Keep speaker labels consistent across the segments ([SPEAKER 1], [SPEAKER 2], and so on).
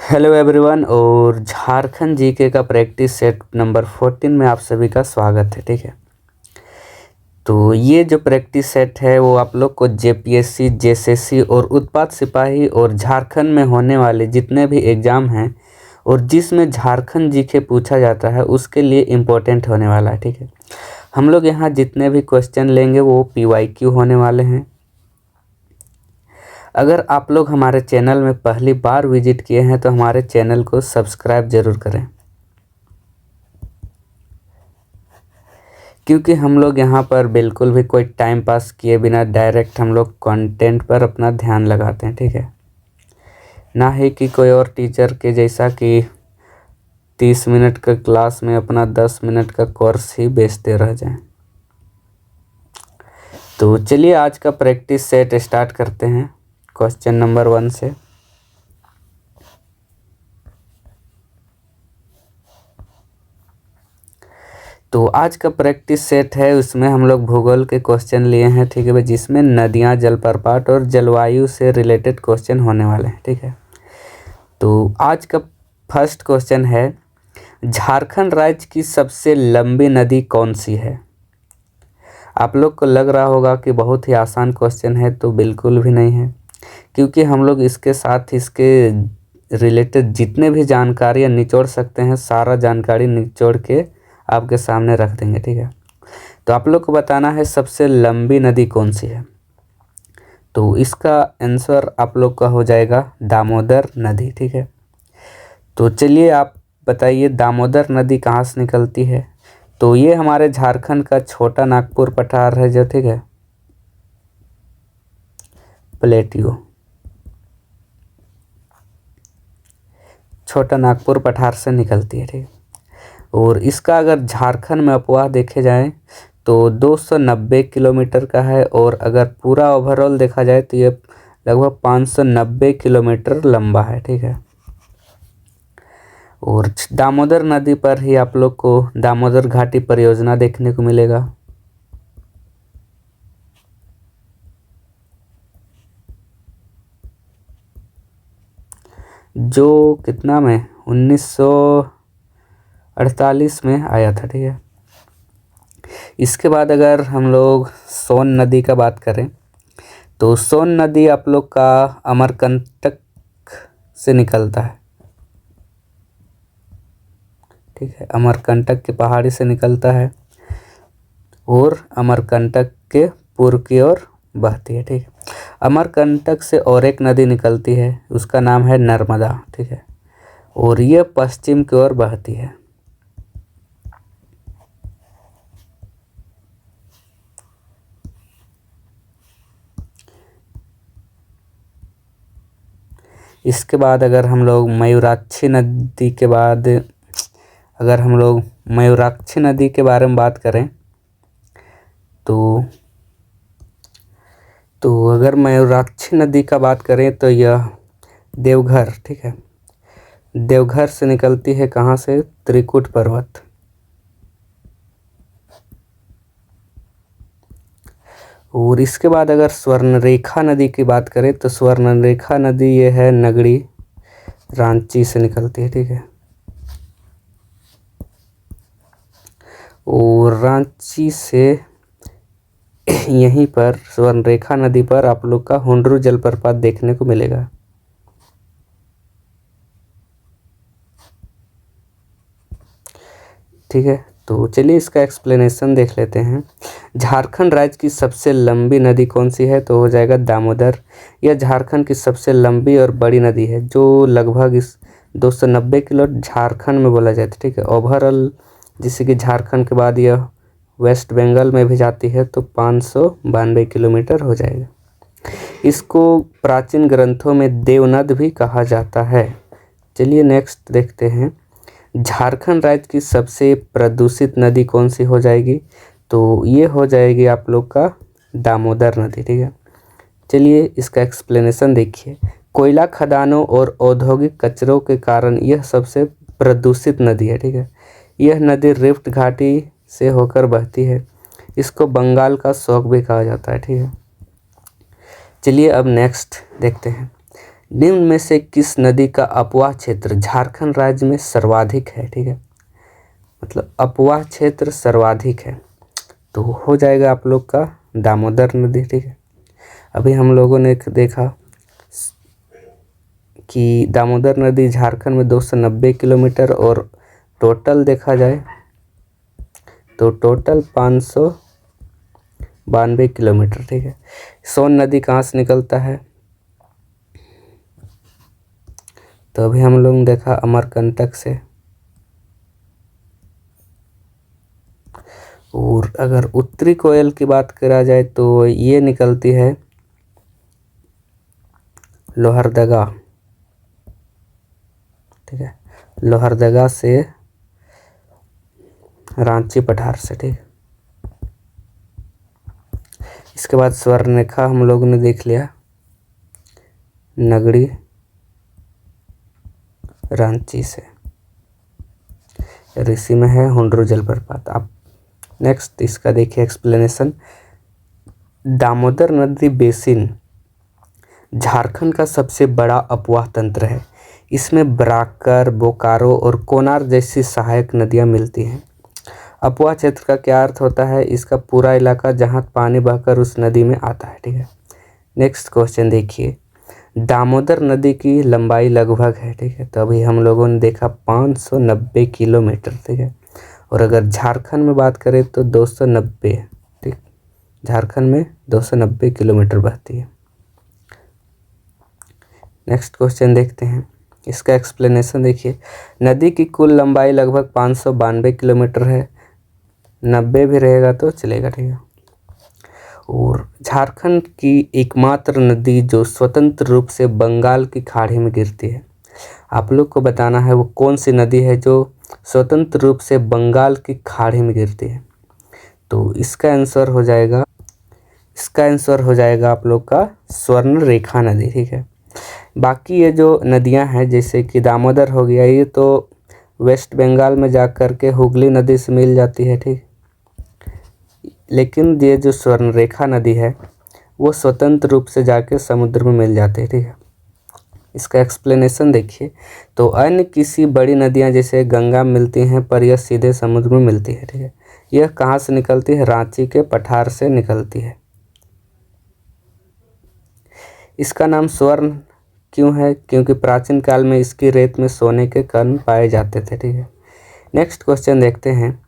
[SPEAKER 1] Hello everyone. और Jharkhand GK का practice set number 14 में आप सभी का स्वागत है। ठीक है, तो ये जो प्रैक्टिस सेट है वो आप लोग को जेपीएससी, जेएसएससी और उत्पाद सिपाही और झारखंड में होने वाले जितने भी एग्ज़ाम हैं और जिसमें झारखंड जीके पूछा जाता है उसके लिए इम्पोर्टेंट होने वाला है। ठीक है, हम लोग यहाँ जितने भी क्वेश्चन लेंगे वो पीवाईक्यू होने वाले हैं। अगर आप लोग हमारे चैनल में पहली बार विजिट किए हैं तो हमारे चैनल को सब्सक्राइब ज़रूर करें, क्योंकि हम लोग यहाँ पर बिल्कुल भी कोई टाइम पास किए बिना डायरेक्ट हम लोग कंटेंट पर अपना ध्यान लगाते हैं। ठीक है, ना ही कि कोई और टीचर के जैसा कि 30 मिनट का क्लास में अपना 10 मिनट का कोर्स ही बेचते रह जाएं। तो चलिए आज का प्रैक्टिस सेट स्टार्ट करते हैं क्वेश्चन नंबर 1 से। तो आज का प्रैक्टिस सेट है, उसमें हम लोग भूगोल के क्वेश्चन लिए हैं। ठीक है भाई, जिसमें नदियाँ, जलप्रपात और जलवायु से रिलेटेड क्वेश्चन होने वाले हैं। ठीक है, तो आज का फर्स्ट क्वेश्चन है, झारखंड राज्य की सबसे लंबी नदी कौन सी है? आप लोग को लग रहा होगा कि बहुत ही आसान क्वेश्चन है, तो बिल्कुल भी नहीं है, क्योंकि हम लोग इसके साथ इसके रिलेटेड जितने भी जानकारियाँ निचोड़ सकते हैं सारा जानकारी निचोड़ के आपके सामने रख देंगे। ठीक है, तो आप लोग को बताना है सबसे लंबी नदी कौन सी है। तो इसका आंसर आप लोग का हो जाएगा दामोदर नदी। ठीक है, तो चलिए आप बताइए दामोदर नदी कहाँ से निकलती है। तो ये हमारे झारखंड का छोटा नागपुर पठार है जो, ठीक है, प्लेटियो, छोटा नागपुर पठार से निकलती है। ठीक है, और इसका अगर झारखंड में अपवाह देखे जाए तो 290 किलोमीटर का है, और अगर पूरा ओवरऑल देखा जाए तो ये लगभग 590 किलोमीटर लंबा है। ठीक है, और दामोदर नदी पर ही आप लोग को दामोदर घाटी परियोजना देखने को मिलेगा। जो कितना में 1948 में आया था। ठीक है, इसके बाद अगर हम लोग सोन नदी का बात करें तो सोन नदी आप लोग का अमरकंटक से निकलता है। ठीक है, अमरकंटक के पहाड़ी से निकलता है और अमरकंटक के पूर्व की ओर बहती है। ठीक है, अमरकंटक से और एक नदी निकलती है, उसका नाम है नर्मदा। ठीक है, और यह पश्चिम की ओर बहती है। इसके बाद अगर हम लोग मयूराक्षी नदी के बाद अगर हम लोग मयूराक्षी नदी के बारे में बात करें तो अगर मयूराक्षी नदी का बात करें तो यह देवघर, ठीक है, देवघर से निकलती है। कहाँ से? त्रिकुट पर्वत। और इसके बाद अगर स्वर्णरेखा नदी की बात करें तो स्वर्णरेखा नदी ये है नगड़ी, रांची से निकलती है। ठीक है, और रांची से यहीं पर स्वर्णरेखा नदी पर आप लोग का हुंडरू जलप्रपात देखने को मिलेगा। ठीक है, तो चलिए इसका एक्सप्लेनेशन देख लेते हैं। झारखंड राज्य की सबसे लंबी नदी कौन सी है? तो हो जाएगा दामोदर। यह झारखंड की सबसे लंबी और बड़ी नदी है, जो लगभग इस 290 किलो झारखंड में बोला जाता है। ठीक है, ओवरऑल जैसे कि झारखंड के बाद यह वेस्ट बंगाल में भी जाती है तो 592 किलोमीटर हो जाएगा। इसको प्राचीन ग्रंथों में देवनद भी कहा जाता है। चलिए नेक्स्ट देखते हैं, झारखंड राज्य की सबसे प्रदूषित नदी कौन सी हो जाएगी? तो ये हो जाएगी आप लोग का दामोदर नदी। ठीक है, चलिए इसका एक्सप्लेनेशन देखिए। कोयला खदानों और औद्योगिक कचरों के कारण यह सबसे प्रदूषित नदी है। ठीक है, यह नदी रिफ्ट घाटी से होकर बहती है। इसको बंगाल का शौक भी कहा जाता है। ठीक है, चलिए अब नेक्स्ट देखते हैं, निम्न में से किस नदी का अपवाह क्षेत्र झारखंड राज्य में सर्वाधिक है? ठीक है, मतलब अपवाह क्षेत्र सर्वाधिक है तो हो जाएगा आप लोग का दामोदर नदी। ठीक है, अभी हम लोगों ने देखा कि दामोदर नदी झारखंड में 290 किलोमीटर और टोटल देखा जाए तो टोटल 592 किलोमीटर। ठीक है, सोन नदी कहाँ से निकलता है? तो अभी हम लोग ने देखा अमरकंटक से। और अगर उत्तरी कोयल की बात करा जाए तो ये निकलती है लोहरदगा। ठीक है, लोहरदगा से रांची पठार से। ठीक, इसके बाद स्वर्णरेखा हम लोगों ने देख लिया, नगड़ी रांची से, ऋषि में है हुंड्रू जलप्रपात। आप नेक्स्ट इसका देखिए एक्सप्लेनेशन। दामोदर नदी बेसिन झारखंड का सबसे बड़ा अपवाह तंत्र है। इसमें बराकर, बोकारो और कोनार जैसी सहायक नदियां मिलती हैं। अपवाह क्षेत्र का क्या अर्थ होता है? इसका पूरा इलाका जहां पानी बहकर उस नदी में आता है। ठीक है, नेक्स्ट क्वेश्चन देखिए। दामोदर नदी की लंबाई लगभग है। ठीक है, तो अभी हम लोगों ने देखा 590 किलोमीटर। ठीक है, और अगर झारखंड में बात करें तो 290। ठीक, झारखंड में 290 किलोमीटर बहती है। नेक्स्ट क्वेश्चन देखते हैं, इसका एक्सप्लेनेशन देखिए। नदी की कुल लंबाई लगभग 592 किलोमीटर है, 90 भी रहेगा तो चलेगा। ठीक है, और झारखंड की एकमात्र नदी जो स्वतंत्र रूप से बंगाल की खाड़ी में गिरती है। आप लोग को बताना है वो कौन सी नदी है जो स्वतंत्र रूप से बंगाल की खाड़ी में गिरती है। तो इसका आंसर हो जाएगा आप लोग का स्वर्ण रेखा नदी। ठीक है, बाकी ये जो नदियां हैं जैसे कि दामोदर हो गया, ये तो वेस्ट बंगाल में जा कर के हुगली नदी से मिल जाती है। ठीक, लेकिन ये जो स्वर्ण रेखा नदी है वो स्वतंत्र रूप से जाके समुद्र में मिल जाती है। ठीक है, इसका एक्सप्लेनेशन देखिए। तो अन्य किसी बड़ी नदियां जैसे गंगा मिलती हैं पर यह सीधे समुद्र में मिलती है। ठीक है, यह कहाँ से निकलती है? रांची के पठार से निकलती है। इसका नाम स्वर्ण क्यों है? क्योंकि प्राचीन काल में इसकी रेत में सोने के कण पाए जाते थे। ठीक है, नेक्स्ट क्वेश्चन देखते हैं।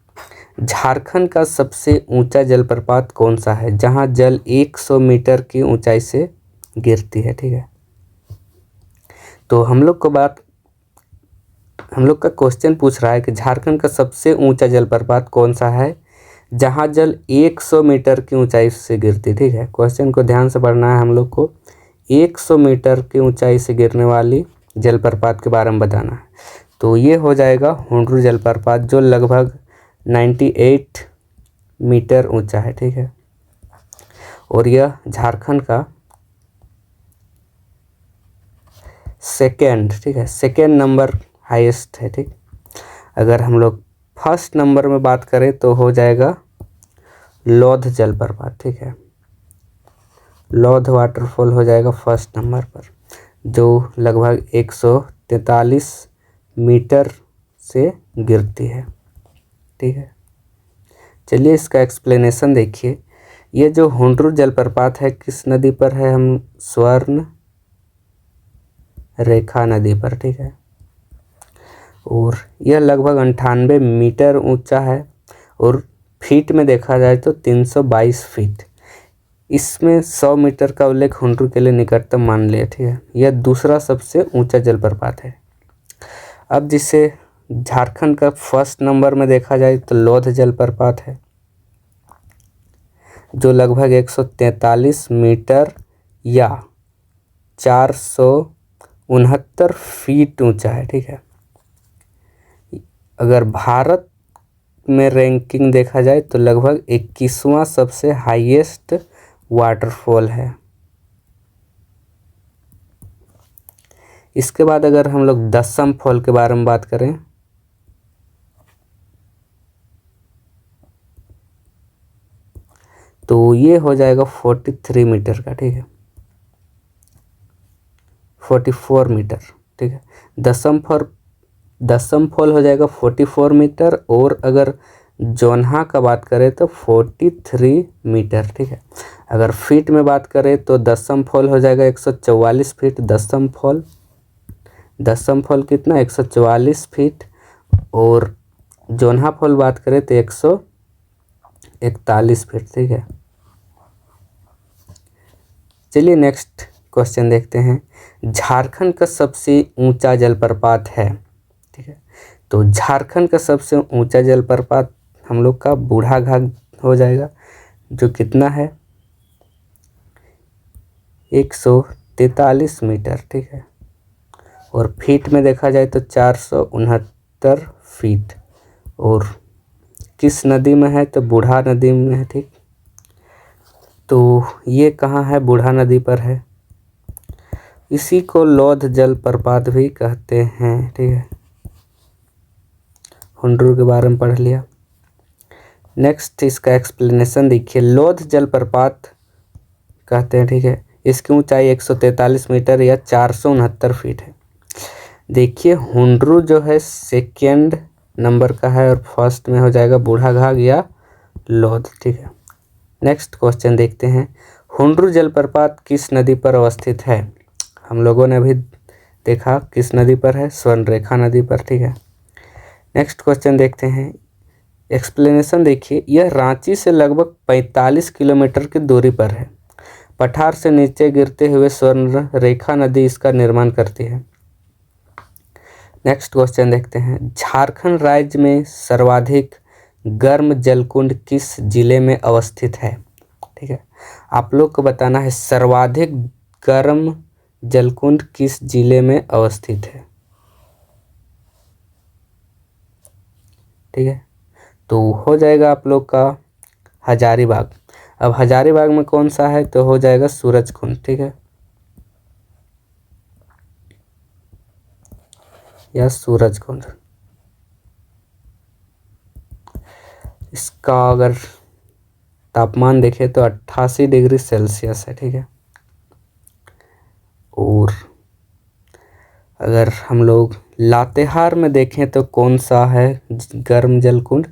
[SPEAKER 1] झारखंड का सबसे ऊंचा जलप्रपात कौन सा है जहां जल 100 मीटर की ऊंचाई से गिरती है? ठीक है, तो हम लोग का क्वेश्चन पूछ रहा है कि झारखंड का सबसे ऊंचा जलप्रपात कौन सा है जहां जल 100 मीटर की ऊंचाई से गिरती। ठीक है, क्वेश्चन को ध्यान से पढ़ना है हम लोग को। 100 मीटर की ऊंचाई से गिरने वाली जलप्रपात के बारे में बताना है। तो ये हो जाएगा हुंड्रू जलप्रपात जो लगभग 98 मीटर ऊंचा है। ठीक है, और यह झारखंड का सेकेंड नंबर हाईएस्ट है। ठीक, अगर हम लोग फर्स्ट नंबर में बात करें तो हो जाएगा लौध जलप्रपात। ठीक है, लौध वाटरफॉल हो जाएगा फर्स्ट नंबर पर जो लगभग 143 मीटर से गिरती है। ठीक है, चलिए इसका एक्सप्लेनेशन देखिए। ये जो हुंड्रू जलप्रपात है किस नदी पर है? हम स्वर्ण रेखा नदी पर। ठीक है, और यह लगभग 98 मीटर ऊंचा है और फीट में देखा जाए तो 322 फीट। इसमें 100 मीटर का उल्लेख हुंड्रू के लिए निकटतम मान लिया। ठीक है, यह दूसरा सबसे ऊंचा जलप्रपात है। अब जिसे झारखंड का फर्स्ट नंबर में देखा जाए तो लौध जलप्रपात है जो लगभग 143 मीटर या 469 फीट ऊंचा है। ठीक है, अगर भारत में रैंकिंग देखा जाए तो लगभग 21वां सबसे हाईएस्ट वाटरफॉल है। इसके बाद अगर हम लोग दसम फॉल के बारे में बात करें तो ये हो जाएगा 43 मीटर का। ठीक है, 44 मीटर, ठीक है। दशमफल हो जाएगा 44 मीटर, और अगर जोन्हा का बात करें तो 43 मीटर, ठीक है। अगर फीट में बात करें तो दशमफल हो जाएगा 144 फीट, दशमफल कितना 144 फीट, और जोन्हा फल बात करें तो 141 फीट, ठीक है। चलिए नेक्स्ट क्वेश्चन देखते हैं। झारखंड का सबसे ऊंचा जलप्रपात है, ठीक है। तो झारखंड का सबसे ऊंचा जलप्रपात हम लोग का बूढ़ाघाट हो जाएगा, जो कितना है 143 मीटर, ठीक है। और फीट में देखा जाए तो 469 फीट, और किस नदी में है तो बूढ़ा नदी में है, ठीक। तो ये कहाँ है, बूढ़ा नदी पर है। इसी को लौध जलप्रपात भी कहते हैं, ठीक है। हुंड्रू के बारे में पढ़ लिया। नेक्स्ट इसका एक्सप्लेनेशन देखिए। लौध जलप्रपात कहते हैं, ठीक है। इसकी ऊंचाई 143 मीटर या 469 फीट है। देखिए हुंड्रू जो है सेकेंड नंबर का है, और फर्स्ट में हो जाएगा बूढ़ाघाट या लौध, ठीक है। नेक्स्ट क्वेश्चन देखते हैं। हुंड्रू जलप्रपात किस नदी पर अवस्थित है। हम लोगों ने अभी देखा किस नदी पर है, स्वर्णरेखा नदी पर, ठीक है। नेक्स्ट क्वेश्चन देखते हैं। एक्सप्लेनेशन देखिए। यह रांची से लगभग 45 किलोमीटर की दूरी पर है। पठार से नीचे गिरते हुए स्वर्णरेखा नदी इसका निर्माण करती है। नेक्स्ट क्वेश्चन देखते हैं। झारखंड राज्य में सर्वाधिक गर्म जलकुंड किस जिले में अवस्थित है, ठीक है। आप लोग को बताना है सर्वाधिक गर्म जलकुंड किस जिले में अवस्थित है, ठीक है। तो हो जाएगा आप लोग का हजारीबाग। अब हजारीबाग में कौन सा है तो हो जाएगा सूरजकुंड, ठीक है, या सूरजकुंड। इसका अगर तापमान देखें तो 88 डिग्री सेल्सियस है, ठीक है। और अगर हम लोग लातेहार में देखें तो कौन सा है गर्म जलकुंड,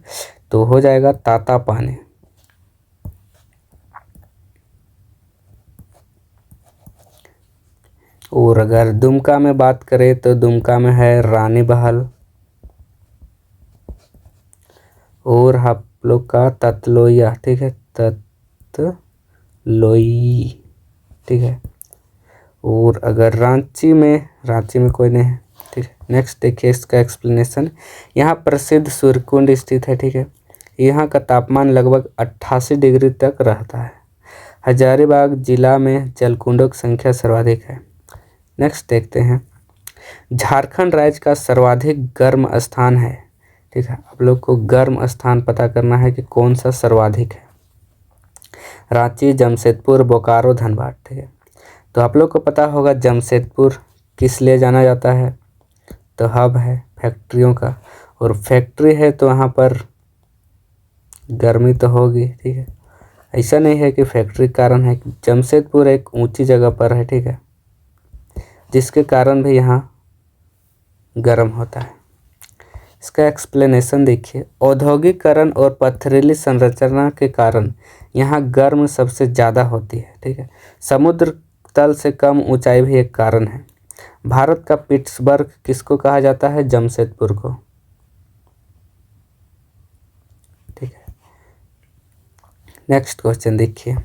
[SPEAKER 1] तो हो जाएगा तातापानी। और अगर दुमका में बात करें तो दुमका में है रानी बहाल, और आप लोग का ततलोया, ठीक है, ततलोई, ठीक है। और अगर रांची में कोई नहीं है, ठीक है। नेक्स्ट देखिए इसका एक्सप्लेनेशन। यहाँ प्रसिद्ध सूर्यकुंड स्थित है, ठीक है। यहाँ का तापमान लगभग 88 डिग्री तक रहता है। हजारीबाग जिला में जलकुंडों की संख्या सर्वाधिक है। नेक्स्ट देखते हैं। झारखंड राज्य का सर्वाधिक गर्म स्थान है, ठीक है। आप लोग को गर्म स्थान पता करना है कि कौन सा सर्वाधिक है। रांची, जमशेदपुर, बोकारो, धनबाद, ठीक है। तो आप लोग को पता होगा जमशेदपुर किस लिए जाना जाता है, तो हब है फैक्ट्रियों का, और फैक्ट्री है तो वहाँ पर गर्मी तो होगी, ठीक है। ऐसा नहीं है कि फैक्ट्री कारण है, जमशेदपुर एक ऊंची जगह पर है, ठीक है, जिसके कारण भी यहाँ गर्म होता है। इसका एक्सप्लेनेशन देखिए। औद्योगिकरण और पथरीली संरचना के कारण यहाँ गर्म सबसे ज़्यादा होती है, ठीक है। समुद्र तल से कम ऊंचाई भी एक कारण है। भारत का पिट्सबर्ग किसको कहा जाता है, जमशेदपुर को, ठीक है। नेक्स्ट क्वेश्चन देखिए।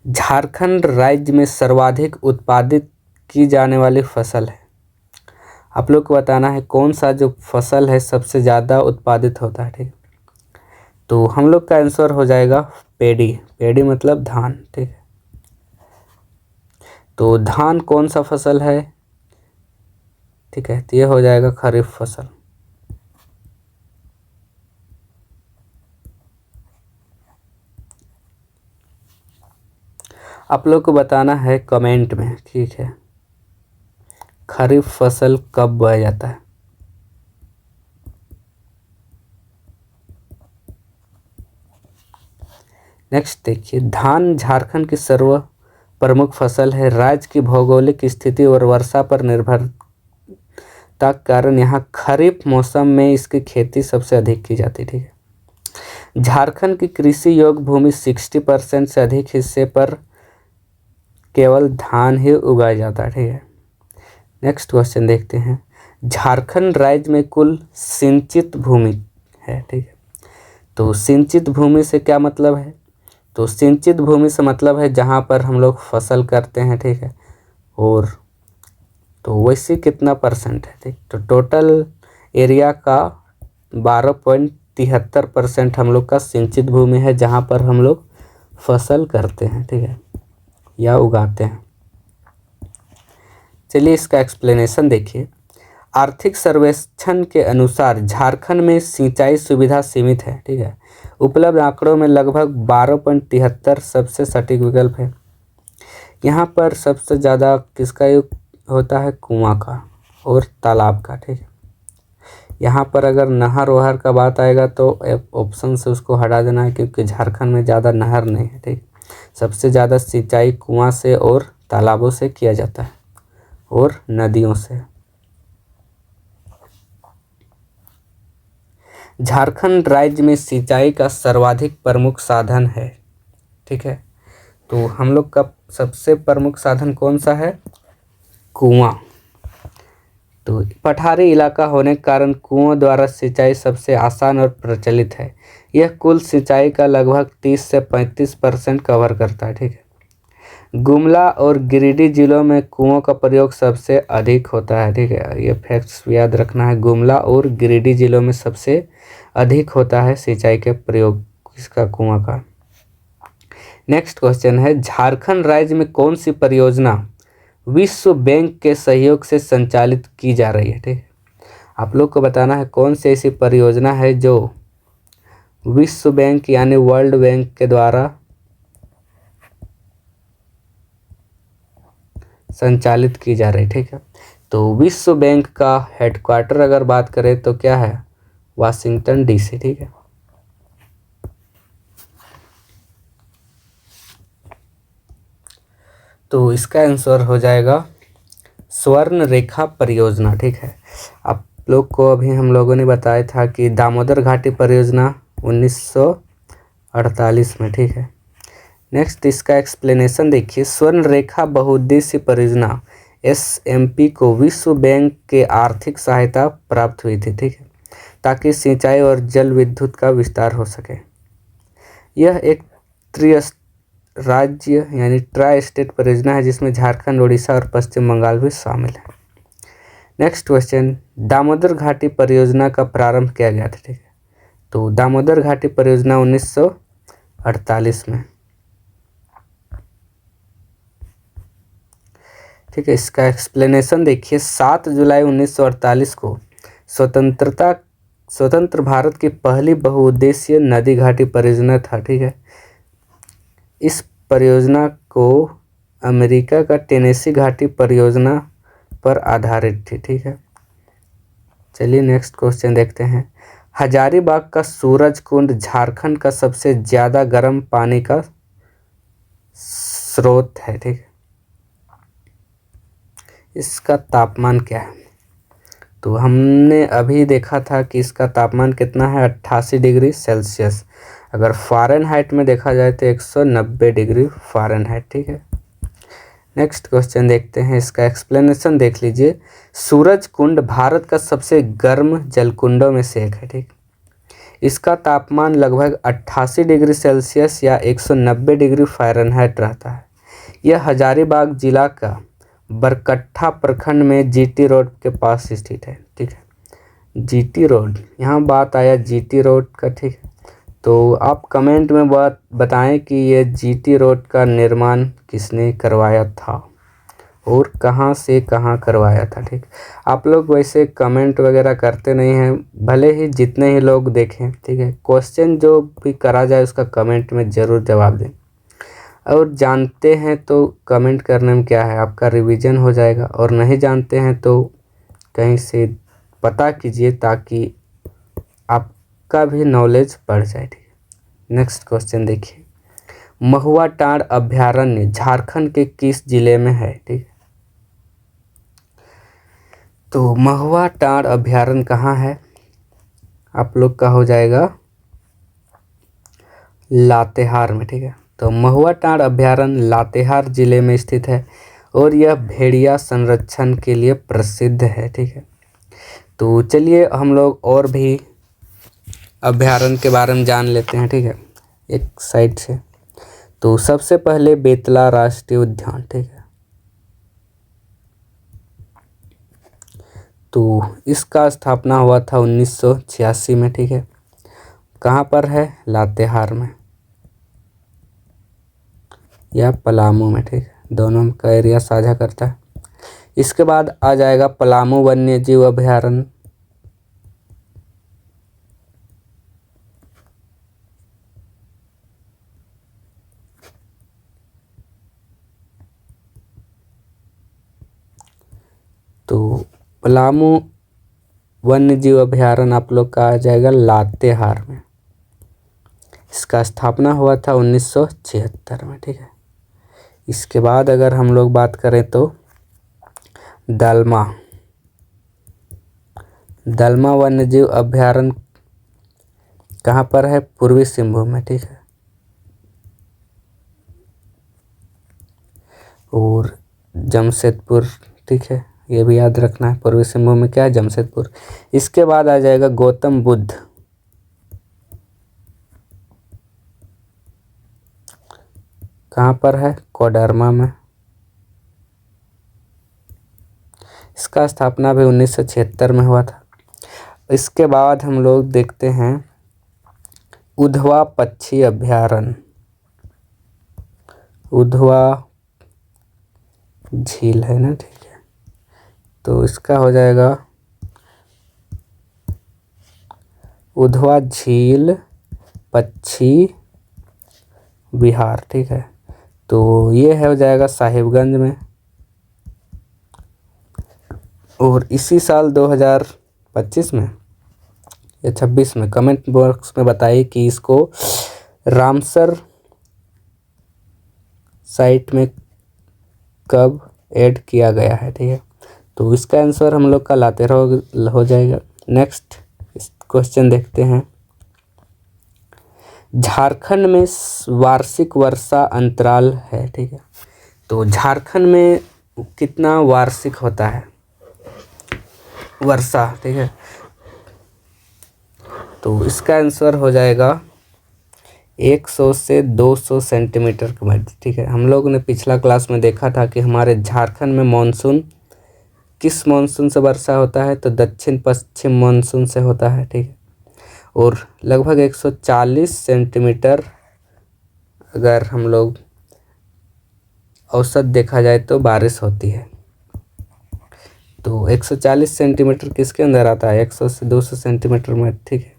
[SPEAKER 1] झारखंड राज्य में सर्वाधिक उत्पादित की जाने वाली फसल है। आप लोग को बताना है कौन सा जो फसल है सबसे ज़्यादा उत्पादित होता है, ठीक। तो हम लोग का आंसर हो जाएगा पेड़ी मतलब धान, ठीक है। तो धान कौन सा फसल है, ठीक है, तो ये हो जाएगा खरीफ फसल। आप लोग को बताना है कमेंट में, ठीक है, खरीफ फसल कब बोया जाता है। नेक्स्ट देखिए। धान झारखंड की प्रमुख फसल है। राज्य की भौगोलिक स्थिति और वर्षा पर निर्भरता के कारण यहाँ खरीफ मौसम में इसकी खेती सबसे अधिक की जाती है। ठीक है। झारखंड की कृषि योग्य भूमि 60% से अधिक हिस्से पर केवल धान ही उगाया जाता है। ठीक है। नेक्स्ट क्वेश्चन देखते हैं। झारखंड राज्य में कुल सिंचित भूमि है। ठीक है। तो सिंचित भूमि से क्या मतलब है? तो सिंचित भूमि से मतलब है जहाँ पर हम लोग फसल करते हैं। ठीक है। और तो वैसे कितना परसेंट है? ठीक, तो टोटल एरिया का 12.73% हम लोग का सिंचित भूमि है जहाँ पर हम लोग फसल करते हैं। ठीक है, या उगाते हैं। चलिए इसका एक्सप्लेनेशन देखिए। आर्थिक सर्वेक्षण के अनुसार झारखंड में सिंचाई सुविधा सीमित है। ठीक है। उपलब्ध आंकड़ों में लगभग 12.73 सबसे सटीक विकल्प है। यहाँ पर सबसे ज़्यादा किसका योग होता है? कुआं का और तालाब का। ठीक है। यहाँ पर अगर नहर वहर का बात आएगा तो ऑप्शन से उसको हटा देना है, क्योंकि झारखंड में ज़्यादा नहर नहीं है। ठीक, सबसे ज़्यादा सिंचाई कुआं से और तालाबों से किया जाता है और नदियों से। झारखंड राज्य में सिंचाई का सर्वाधिक प्रमुख साधन है। ठीक है। तो हम लोग का सबसे प्रमुख साधन कौन सा है? कुआं। तो पठारी इलाका होने के कारण कुओं द्वारा सिंचाई सबसे आसान और प्रचलित है। यह कुल सिंचाई का लगभग 30 से 35% कवर करता है। ठीक है। गुमला और गिरिडीह जिलों में कुओं का प्रयोग सबसे अधिक होता है। ठीक है, ये फैक्ट्स याद रखना है। गुमला और गिरिडीह जिलों में सबसे अधिक होता है सिंचाई के प्रयोग इसका कुआं का। नेक्स्ट क्वेश्चन है, झारखंड राज्य में कौन सी परियोजना विश्व बैंक के सहयोग से संचालित की जा रही है? ठीक, आप लोग को बताना है कौन सी ऐसी परियोजना है जो विश्व बैंक यानी वर्ल्ड बैंक के द्वारा संचालित की जा रही है। ठीक है। तो विश्व बैंक का हेडक्वार्टर अगर बात करें तो क्या है? Washington DC. ठीक है। तो इसका आंसर हो जाएगा स्वर्ण रेखा परियोजना। ठीक है। आप लोग को अभी हम लोगों ने बताया था कि दामोदर घाटी परियोजना 1948 में। ठीक है। नेक्स्ट इसका एक्सप्लेनेशन देखिए। स्वर्ण रेखा बहुउद्देशीय परियोजना SMP को विश्व बैंक के आर्थिक सहायता प्राप्त हुई थी। ठीक है, ताकि सिंचाई और जल विद्युत का विस्तार हो सके। यह एक राज्य यानी ट्राई स्टेट परियोजना है जिसमें झारखंड, उड़ीसा और पश्चिम बंगाल भी शामिल है। नेक्स्ट क्वेश्चन, दामोदर घाटी परियोजना का प्रारंभ किया गया था? ठीक है। तो दामोदर घाटी परियोजना 1948 में। ठीक है। इसका एक्सप्लेनेशन देखिए। 7 जुलाई 1948 को स्वतंत्र भारत की पहली बहुउद्देशीय नदी घाटी परियोजना था। ठीक है। इस परियोजना को अमेरिका का टेनेसी घाटी परियोजना पर आधारित थी। ठीक है। चलिए नेक्स्ट क्वेश्चन देखते हैं। हजारीबाग का सूरज कुंड झारखंड का सबसे ज़्यादा गर्म पानी का स्रोत है। ठीक है। इसका तापमान क्या है? तो हमने अभी देखा था कि इसका तापमान कितना है? 88 डिग्री सेल्सियस। अगर फ़ारेनहाइट में देखा जाए तो 190 डिग्री फ़ारेनहाइट। ठीक है। नेक्स्ट क्वेश्चन देखते हैं। इसका एक्सप्लेनेशन देख लीजिए। सूरज कुंड भारत का सबसे गर्म जलकुंडों में से एक है। ठीक, इसका तापमान लगभग 88 डिग्री सेल्सियस या 190 डिग्री फ़ारेनहाइट रहता है। यह हजारीबाग जिला का बरकट्ठा प्रखंड में GT रोड के पास स्थित है। ठीक है। GT रोड, यहाँ बात आया GT रोड का। ठीक है। तो आप कमेंट में बताएं कि ये GT रोड का निर्माण किसने करवाया था और कहाँ से कहाँ करवाया था। ठीक, आप लोग वैसे कमेंट वगैरह करते नहीं हैं, भले ही जितने ही लोग देखें। ठीक है। क्वेश्चन जो भी करा जाए उसका कमेंट में ज़रूर जवाब दें, और जानते हैं तो कमेंट करने में क्या है, आपका रिवीजन हो जाएगा, और नहीं जानते हैं तो कहीं से पता कीजिए ताकि आपका भी नॉलेज बढ़ जाए। ठीक है। नेक्स्ट क्वेश्चन देखिए। महुआ टाँड़ अभयारण्य झारखंड के किस जिले में है? ठीक है, तो महुआ टाँड़ अभयारण्य कहाँ है? आप लोग का हो जाएगा लातेहार में। ठीक है, तो महुआ टाँड़ अभयारण्य लातेहार जिले में स्थित है और यह भेड़िया संरक्षण के लिए प्रसिद्ध है। ठीक है, तो चलिए हम लोग और भी अभयारण्य के बारे में जान लेते हैं। ठीक है, एक साइड से तो सबसे पहले बेतला राष्ट्रीय उद्यान। ठीक है, तो इसका स्थापना हुआ था 1986 में। ठीक है, कहाँ पर है? लातेहार में या पलामू में। ठीक है, दोनों का एरिया साझा करता है। इसके बाद आ जाएगा पलामू वन्य जीव अभयारण्य। तो पलामू वन्य जीव अभयारण्य आप लोग का आ जाएगा लातेहार में। इसका स्थापना हुआ था 1976 में। ठीक है, इसके बाद अगर हम लोग बात करें तो दलमा वन्यजीव अभयारण्य कहाँ पर है? पूर्वी सिंहभूम में। ठीक है, और जमशेदपुर। ठीक है, ये भी याद रखना है, पूर्वी सिंहभूम में क्या है? जमशेदपुर। इसके बाद आ जाएगा गौतम बुद्ध। कहाँ पर है? कोडरमा में। इसका स्थापना भी 1976 में हुआ था। इसके बाद हम लोग देखते हैं उधवा पक्षी अभयारण्य। उधवा झील है ना? ठीक है, तो इसका हो जाएगा उधवा झील पक्षी विहार। ठीक है, तो ये हो जाएगा साहिबगंज में। और इसी साल 2025 में या 26 में, कमेंट बॉक्स में बताइए कि इसको रामसर साइट में कब ऐड किया गया है। ठीक है, तो इसका आंसर हम लोग का लातेहार हो जाएगा। नेक्स्ट क्वेश्चन देखते हैं, झारखंड में वार्षिक वर्षा अंतराल है। ठीक है, तो झारखंड में कितना वार्षिक होता है वर्षा? ठीक है, तो इसका आंसर हो जाएगा 100 से 200 सेंटीमीटर के मध्य। ठीक है, हम लोग ने पिछला क्लास में देखा था कि हमारे झारखंड में मानसून किस मानसून से वर्षा होता है? तो दक्षिण पश्चिम मानसून से होता है। ठीक है, और लगभग 140 सेंटीमीटर अगर हम लोग औसत देखा जाए तो बारिश होती है। तो 140 सेंटीमीटर किसके अंदर आता है? 100 से 200 सेंटीमीटर में। ठीक है,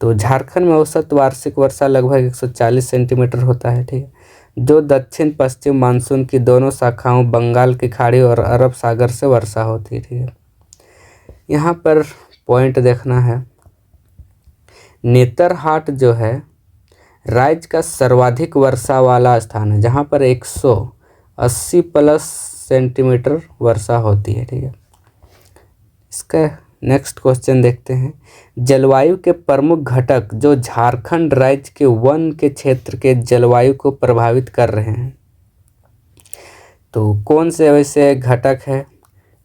[SPEAKER 1] तो झारखंड में औसत वार्षिक वर्षा लगभग 140 सेंटीमीटर होता है। ठीक है, जो दक्षिण पश्चिम मानसून की दोनों शाखाओं बंगाल की खाड़ी और अरब सागर से वर्षा होती है। ठीक है, यहाँ पर पॉइंट देखना है, नेतरहाट जो है राज्य का सर्वाधिक वर्षा वाला स्थान है, जहाँ पर 180 प्लस सेंटीमीटर वर्षा होती है। ठीक है, इसका नेक्स्ट क्वेश्चन देखते हैं, जलवायु के प्रमुख घटक जो झारखंड राज्य के वन के क्षेत्र के जलवायु को प्रभावित कर रहे हैं, तो कौन से वैसे घटक है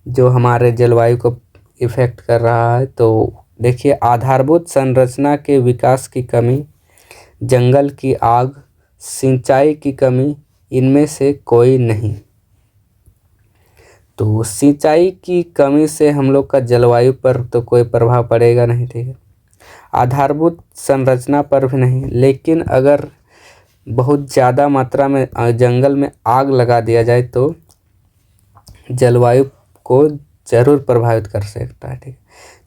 [SPEAKER 1] जो हमारे जलवायु को इफेक्ट कर रहा है? तो देखिए, आधारभूत संरचना के विकास की कमी, जंगल की आग, सिंचाई की कमी, इनमें से कोई नहीं। तो सिंचाई की कमी से हम लोग का जलवायु पर तो कोई प्रभाव पड़ेगा नहीं। ठीक है, आधारभूत संरचना पर भी नहीं, लेकिन अगर बहुत ज़्यादा मात्रा में जंगल में आग लगा दिया जाए तो जलवायु को ज़रूर प्रभावित कर सकता है। ठीक है,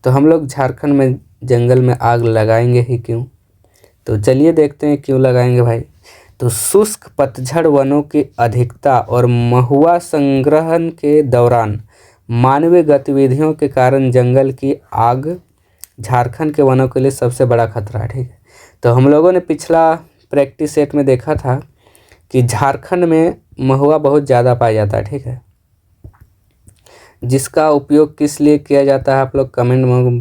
[SPEAKER 1] तो हम लोग झारखंड में जंगल में आग लगाएंगे ही क्यों? तो चलिए देखते हैं क्यों लगाएंगे भाई। तो शुष्क पतझड़ वनों की अधिकता और महुआ संग्रहण के दौरान मानवीय गतिविधियों के कारण जंगल की आग झारखंड के वनों के लिए सबसे बड़ा खतरा है। ठीक है, तो हम लोगों ने पिछला प्रैक्टिस सेट में देखा था कि झारखंड में महुआ बहुत ज़्यादा पाया जाता है, ठीक है। जिसका उपयोग किस लिए किया जाता है आप लोग कमेंट में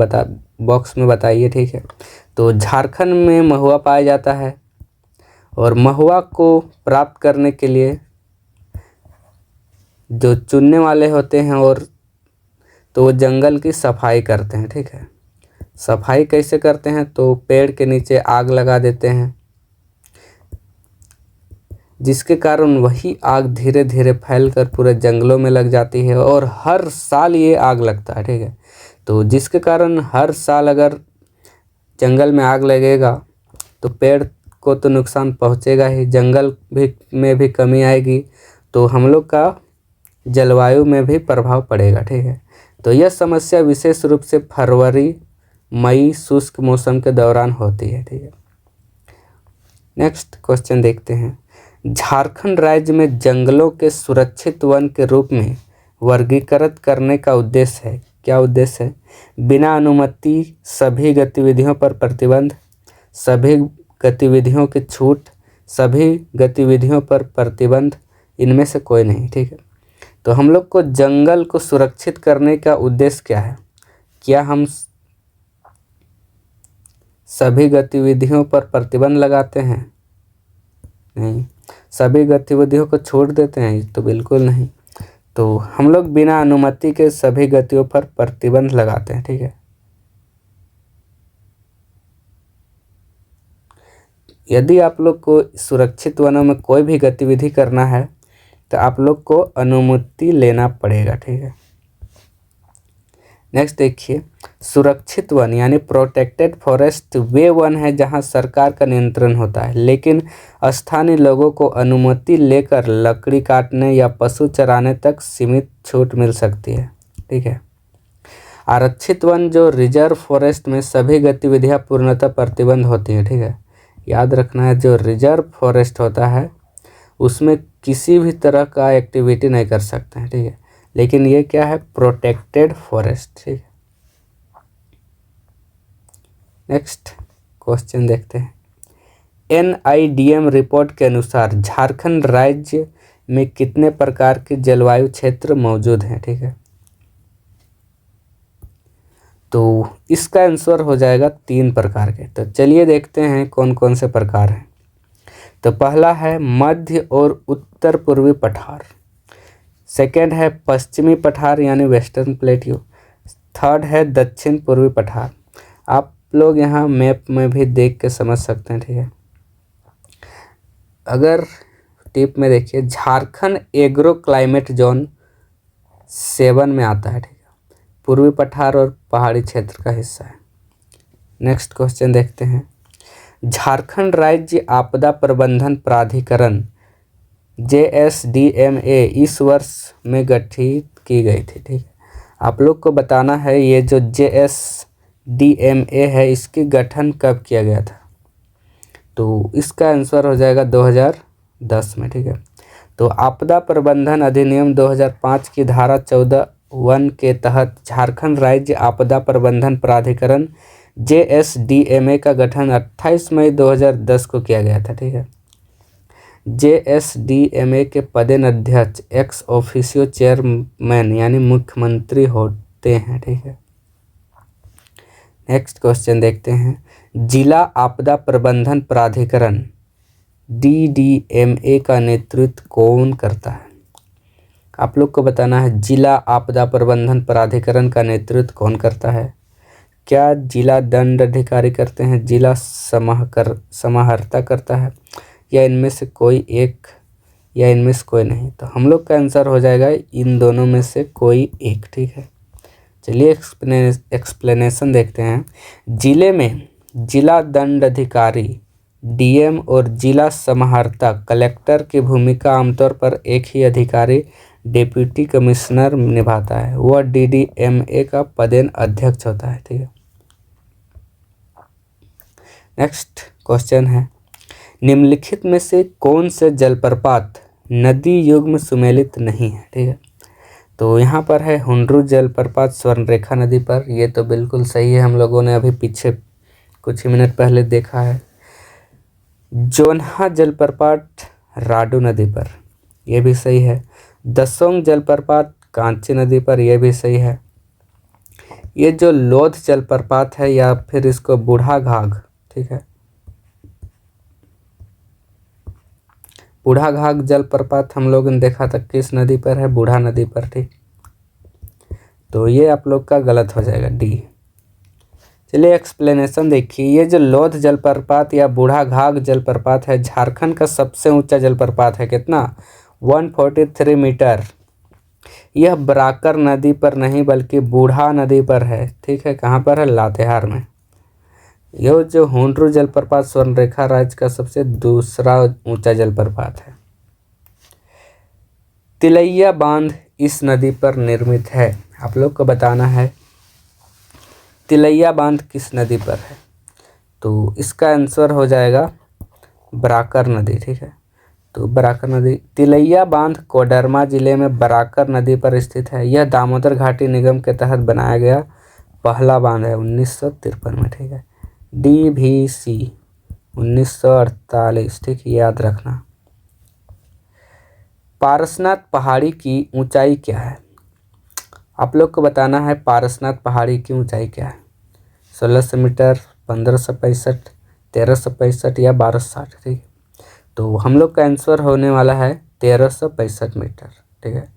[SPEAKER 1] बॉक्स में बताइए, ठीक है। तो झारखंड में महुआ पाया जाता है और महुआ को प्राप्त करने के लिए जो चुनने वाले होते हैं और तो वो जंगल की सफाई करते हैं, ठीक है। सफाई कैसे करते हैं, तो पेड़ के नीचे आग लगा देते हैं, जिसके कारण वही आग धीरे धीरे फैलकर पूरे जंगलों में लग जाती है और हर साल ये आग लगता है, ठीक है। तो जिसके कारण हर साल अगर जंगल में आग लगेगा तो पेड़ को तो नुकसान पहुंचेगा ही, जंगल भी में भी कमी आएगी, तो हम लोग का जलवायु में भी प्रभाव पड़ेगा, ठीक है। तो यह समस्या विशेष रूप से फरवरी मई शुष्क मौसम के दौरान होती है, ठीक है। नेक्स्ट क्वेश्चन देखते हैं। झारखंड राज्य में जंगलों के सुरक्षित वन के रूप में वर्गीकृत करने का उद्देश्य है, क्या उद्देश्य है? बिना अनुमति सभी गतिविधियों पर प्रतिबंध, सभी गतिविधियों की छूट, सभी गतिविधियों पर प्रतिबंध, इनमें से कोई नहीं, ठीक है। तो हम लोग को जंगल को सुरक्षित करने का उद्देश्य क्या है? क्या हम सभी गतिविधियों पर प्रतिबंध लगाते हैं? नहीं। सभी गतिविधियों को छोड़ देते हैं? तो बिल्कुल नहीं। तो हम लोग बिना अनुमति के सभी गतियों पर प्रतिबंध लगाते हैं, ठीक है। यदि आप लोग को सुरक्षित वनों में कोई भी गतिविधि करना है तो आप लोग को अनुमति लेना पड़ेगा, ठीक है। नेक्स्ट देखिए, सुरक्षित वन यानी प्रोटेक्टेड फॉरेस्ट वे वन है जहां सरकार का नियंत्रण होता है, लेकिन स्थानीय लोगों को अनुमति लेकर लकड़ी काटने या पशु चराने तक सीमित छूट मिल सकती है, ठीक है। आरक्षित वन जो रिजर्व फॉरेस्ट में सभी गतिविधियां पूर्णतः प्रतिबंध होती हैं, ठीक है। याद रखना है, जो रिजर्व फॉरेस्ट होता है उसमें किसी भी तरह का एक्टिविटी नहीं कर सकते हैं, ठीक है। लेकिन ये क्या है? प्रोटेक्टेड फॉरेस्ट, ठीक है। नेक्स्ट क्वेश्चन देखते हैं। NIDM रिपोर्ट के अनुसार झारखंड राज्य में कितने प्रकार के जलवायु क्षेत्र मौजूद हैं, ठीक है। तो इसका आंसर हो जाएगा 3 प्रकार के। तो चलिए देखते हैं कौन कौन से प्रकार हैं। तो पहला है मध्य और उत्तर पूर्वी पठार, सेकेंड है पश्चिमी पठार यानी वेस्टर्न प्लेट्यू, थर्ड है दक्षिण पूर्वी पठार। आप लोग यहाँ मैप में भी देख के समझ सकते हैं, ठीक है। अगर टिप में देखिए, झारखंड एग्रो क्लाइमेट जोन 7 में आता है, ठीक है। पूर्वी पठार और पहाड़ी क्षेत्र का हिस्सा है। नेक्स्ट क्वेश्चन देखते हैं। झारखंड राज्य आपदा प्रबंधन प्राधिकरण JSDMA इस वर्ष में गठित की गई थी, ठीक है। आप लोग को बताना है ये जो JSDMA है इसकी गठन कब किया गया था। तो इसका आंसर हो जाएगा 2010 में, ठीक है। तो आपदा प्रबंधन अधिनियम 2005 की धारा 14(1) के तहत झारखंड राज्य आपदा प्रबंधन प्राधिकरण JSDMA का गठन 28 मई 2010 को किया गया था, ठीक है। JSDMA के पदेन अध्यक्ष एक्स ऑफिशियो चेयरमैन यानी मुख्यमंत्री होते हैं, ठीक है। नेक्स्ट क्वेश्चन देखते हैं। जिला आपदा प्रबंधन प्राधिकरण DDMA का नेतृत्व कौन करता है? आप लोग को बताना है जिला आपदा प्रबंधन प्राधिकरण का नेतृत्व कौन करता है। क्या जिला दंड अधिकारी करते हैं, जिला समाहर्ता करता है, या इनमें से कोई एक, या इनमें से कोई नहीं? तो हम लोग का आंसर हो जाएगा इन दोनों में से कोई एक, ठीक है। चलिए एक्सप्लेनेशन देखते हैं। जिले में जिला दंड अधिकारी DM और जिला समाहर्ता कलेक्टर की भूमिका आमतौर पर एक ही अधिकारी डिप्टी कमिश्नर निभाता है, वह DDMA का पदेन अध्यक्ष होता है, ठीक है। नेक्स्ट क्वेश्चन है, निम्नलिखित में से कौन से जलप्रपात नदी युग्म सुमेलित नहीं है, ठीक है। तो यहाँ पर है हुंड्रू जलप्रपात स्वर्णरेखा नदी पर, ये तो बिल्कुल सही है, हम लोगों ने अभी पीछे कुछ ही मिनट पहले देखा है। जोन्हा जलप्रपात राडू नदी पर, यह भी सही है। दसोंग जलप्रपात कांची नदी पर, यह भी सही है। ये जो लोध जलप्रपात है या फिर इसको बूढ़ा घाघ, ठीक है, बूढ़ा घाघ जलप्रपात हम लोगों ने देखा था किस नदी पर है, बूढ़ा नदी पर, ठीक। तो ये आप लोग का गलत हो जाएगा, डी। चलिए एक्सप्लेनेशन देखिए। ये जो लोध जलप्रपात या बूढ़ा घाघ जलप्रपात है झारखंड का सबसे ऊंचा जलप्रपात है। कितना? 143 मीटर। यह बराकर नदी पर नहीं बल्कि बूढ़ा नदी पर है, ठीक है। कहाँ पर है? लातेहार में। यह जो हुंड्रू जलप्रपात स्वर्णरेखा राज्य का सबसे दूसरा ऊंचा जलप्रपात है। तिलैया बांध इस नदी पर निर्मित है। आप लोग को बताना है तिलैया बांध किस नदी पर है। तो इसका आंसर हो जाएगा बराकर नदी, ठीक है। तो बराकर नदी, तिलैया बांध कोडरमा जिले में बराकर नदी पर स्थित है। यह दामोदर घाटी निगम के तहत बनाया गया पहला बांध है 1953 में, ठीक है। DVC 1948, ठीक, याद रखना। पारसनाथ पहाड़ी की ऊंचाई क्या है? आप लोग को बताना है पारसनाथ पहाड़ी की ऊंचाई क्या है। 1600 मीटर, 1565, 1365 या 1260, ठीक। तो हम लोग का आंसर होने वाला है 1365 मीटर, ठीक है।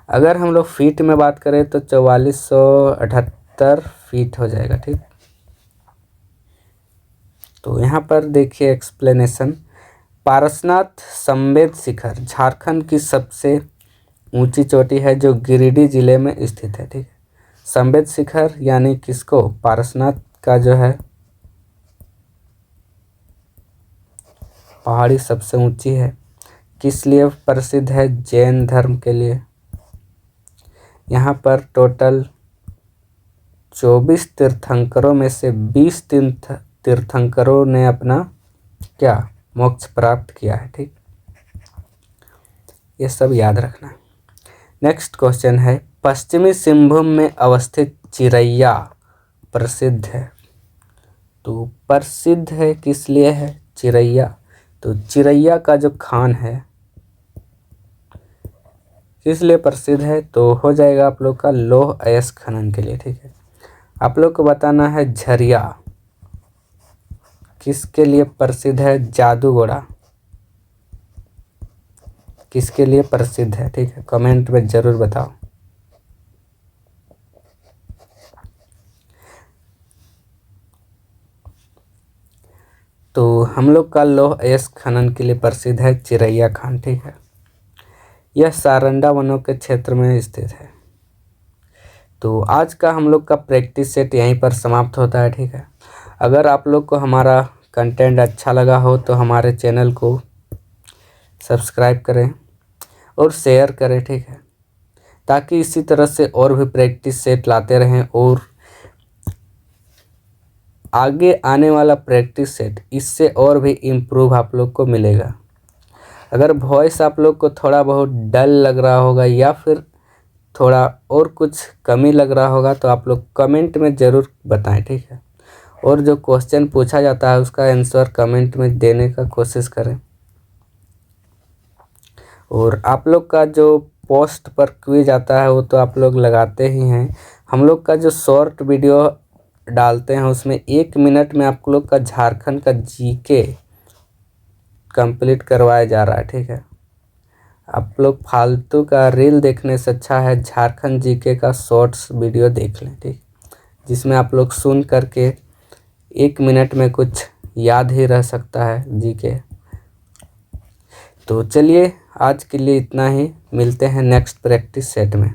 [SPEAKER 1] अगर हम लोग फीट में बात करें तो 4478 फीट हो जाएगा, ठीक। तो यहाँ पर देखिए एक्सप्लेनेशन। पारसनाथ संवेद शिखर झारखंड की सबसे ऊंची चोटी है जो गिरिडीह जिले में स्थित है, ठीक है। संवेद शिखर यानी किसको? पारसनाथ का जो है पहाड़ी सबसे ऊंची है। किस लिए प्रसिद्ध है? जैन धर्म के लिए। यहाँ पर टोटल 24 तीर्थंकरों में से 20 तीर्थंकरों ने अपना क्या मोक्ष प्राप्त किया है, ठीक। ये सब याद रखना। नेक्स्ट क्वेश्चन है, पश्चिमी सिंहभूम में अवस्थित चिरैया प्रसिद्ध है। तो प्रसिद्ध है किस लिए है चिरैया? तो चिरैया का जो खान है किस लिए प्रसिद्ध है? तो हो जाएगा आप लोग का लौह अयस्क खनन के लिए, ठीक है। आप लोग को बताना है झरिया किसके लिए प्रसिद्ध है? जादूगोड़ा किसके लिए प्रसिद्ध है, ठीक है। कमेंट में जरूर बताओ। तो हम लोग का लौह अयस्क खनन के लिए प्रसिद्ध है चिरैया खान, ठीक है। यह सारंडा वनों के क्षेत्र में स्थित है। तो आज का हम लोग का प्रैक्टिस सेट यहीं पर समाप्त होता है, ठीक है। अगर आप लोग को हमारा कंटेंट अच्छा लगा हो तो हमारे चैनल को सब्सक्राइब करें और शेयर करें, ठीक है, ताकि इसी तरह से और भी प्रैक्टिस सेट लाते रहें और आगे आने वाला प्रैक्टिस सेट इससे और भी इम्प्रूव आप लोग को मिलेगा। अगर वॉइस आप लोग को थोड़ा बहुत डल लग रहा होगा या फिर थोड़ा और कुछ कमी लग रहा होगा तो आप लोग कमेंट में ज़रूर बताएं, ठीक है। और जो क्वेश्चन पूछा जाता है उसका आंसर कमेंट में देने का कोशिश करें। और आप लोग का जो पोस्ट पर क्विज आता है वो तो आप लोग लगाते ही हैं। हम लोग का जो शॉर्ट वीडियो डालते हैं उसमें 1 मिनट में आप लोग का झारखंड का जीके कंप्लीट करवाया जा रहा है, ठीक है। आप लोग फालतू का रील देखने से अच्छा है झारखंड जीके का शॉर्ट्स वीडियो देख लें, ठीक, जिसमें आप लोग सुन करके 1 मिनट में कुछ याद ही रह सकता है जीके। तो चलिए आज के लिए इतना ही, मिलते हैं नेक्स्ट प्रैक्टिस सेट में।